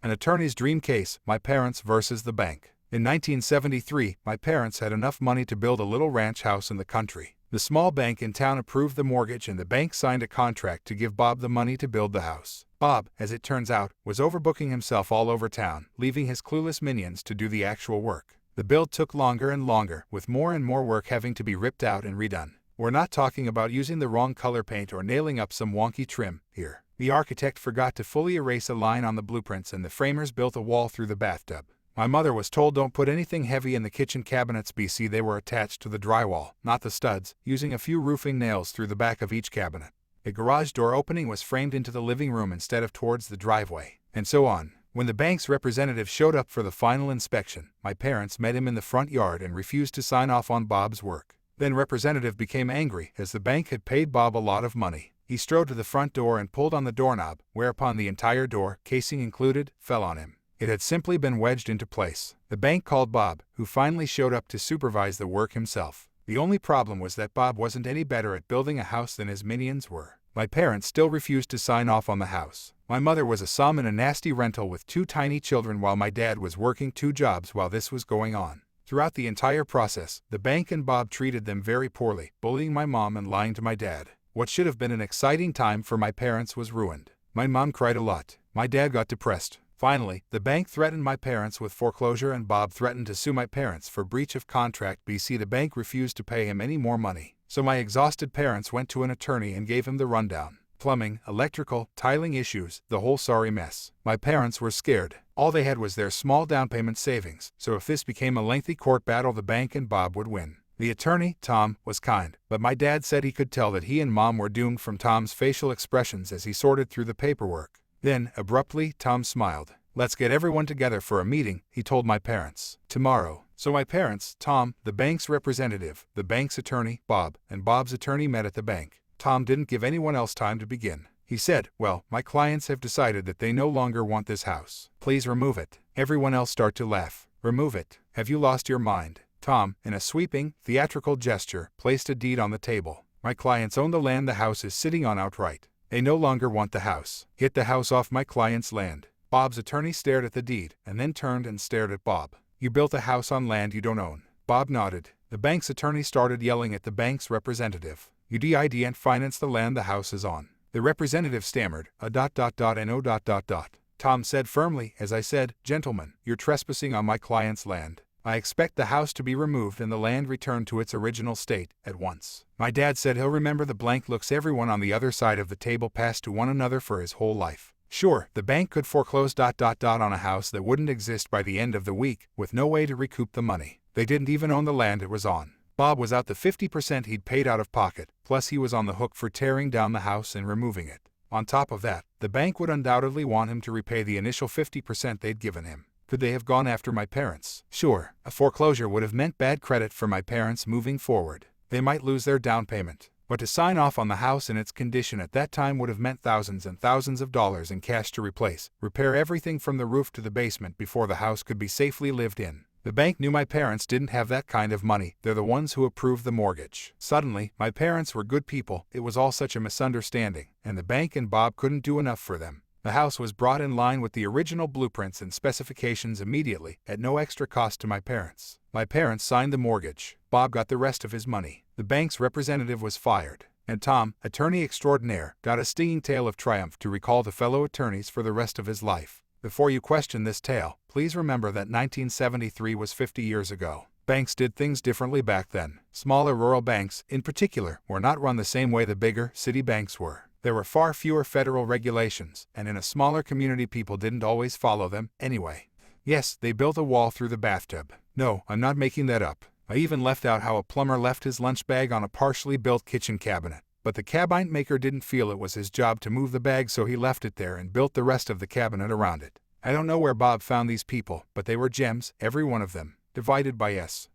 An attorney's dream case, my parents versus the bank. In 1973, my parents had enough money to build a little ranch house in the country. The small bank in town approved the mortgage and the bank signed a contract to give Bob the money to build the house. Bob, as it turns out, was overbooking himself all over town, leaving his clueless minions to do the actual work. The build took longer and longer, with more and more work having to be ripped out and redone. We're not talking about using the wrong color paint or nailing up some wonky trim here. The architect forgot to fully erase a line on the blueprints and the framers built a wall through the bathtub. My mother was told don't put anything heavy in the kitchen cabinets BC they were attached to the drywall, not the studs, using a few roofing nails through the back of each cabinet. A garage door opening was framed into the living room instead of towards the driveway, and so on. When the bank's representative showed up for the final inspection, my parents met him in the front yard and refused to sign off on Bob's work. Then representative became angry as the bank had paid Bob a lot of money. He strode to the front door and pulled on the doorknob, whereupon the entire door, casing included, fell on him. It had simply been wedged into place. The bank called Bob, who finally showed up to supervise the work himself. The only problem was that Bob wasn't any better at building a house than his minions were. My parents still refused to sign off on the house. My mother was a som in a nasty rental with 2 tiny children while my dad was working 2 jobs while this was going on. Throughout the entire process, the bank and Bob treated them very poorly, bullying my mom and lying to my dad. What should have been an exciting time for my parents was ruined. My mom cried a lot. My dad got depressed. Finally, the bank threatened my parents with foreclosure and Bob threatened to sue my parents for breach of contract BC. The bank refused to pay him any more money. So my exhausted parents went to an attorney and gave him the rundown. Plumbing, electrical, tiling issues, the whole sorry mess. My parents were scared. All they had was their small down payment savings, so if this became a lengthy court battle the bank and Bob would win. The attorney, Tom, was kind, but my dad said he could tell that he and Mom were doomed from Tom's facial expressions as he sorted through the paperwork. Then, abruptly, Tom smiled. "Let's get everyone together for a meeting," he told my parents. "Tomorrow." So my parents, Tom, the bank's representative, the bank's attorney, Bob, and Bob's attorney met at the bank. Tom didn't give anyone else time to begin. He said, "Well, my clients have decided that they no longer want this house. Please remove it." Everyone else started to laugh. "Remove it? Have you lost your mind?" Tom, in a sweeping, theatrical gesture, placed a deed on the table. "My clients own the land the house is sitting on outright. They no longer want the house. Get the house off my client's land." Bob's attorney stared at the deed, and then turned and stared at Bob. "You built a house on land you don't own." Bob nodded. The bank's attorney started yelling at the bank's representative. "You didn't finance the land the house is on." The representative stammered, "no. Tom said firmly, "As I said, gentlemen, you're trespassing on my client's land. I expect the house to be removed and the land returned to its original state, at once." My dad said he'll remember the blank looks everyone on the other side of the table passed to one another for his whole life. Sure, the bank could foreclose on a house that wouldn't exist by the end of the week, with no way to recoup the money. They didn't even own the land it was on. Bob was out the 50% he'd paid out of pocket, plus he was on the hook for tearing down the house and removing it. On top of that, the bank would undoubtedly want him to repay the initial 50% they'd given him. Could they have gone after my parents? Sure, a foreclosure would have meant bad credit for my parents moving forward. They might lose their down payment. But to sign off on the house in its condition at that time would have meant thousands and thousands of dollars in cash to repair everything from the roof to the basement before the house could be safely lived in. The bank knew my parents didn't have that kind of money. They're the ones who approved the mortgage. Suddenly, my parents were good people. It was all such a misunderstanding, and the bank and Bob couldn't do enough for them. The house was brought in line with the original blueprints and specifications immediately, at no extra cost to my parents. My parents signed the mortgage. Bob got the rest of his money. The bank's representative was fired. And Tom, attorney extraordinaire, got a stinging tale of triumph to recall to fellow attorneys for the rest of his life. Before you question this tale, please remember that 1973 was 50 years ago. Banks did things differently back then. Smaller rural banks, in particular, were not run the same way the bigger city banks were. There were far fewer federal regulations, and in a smaller community people didn't always follow them, anyway. Yes, they built a wall through the bathtub. No, I'm not making that up. I even left out how a plumber left his lunch bag on a partially built kitchen cabinet. But the cabinet maker didn't feel it was his job to move the bag, so he left it there and built the rest of the cabinet around it. I don't know where Bob found these people, but they were gems, every one of them. Divided by S.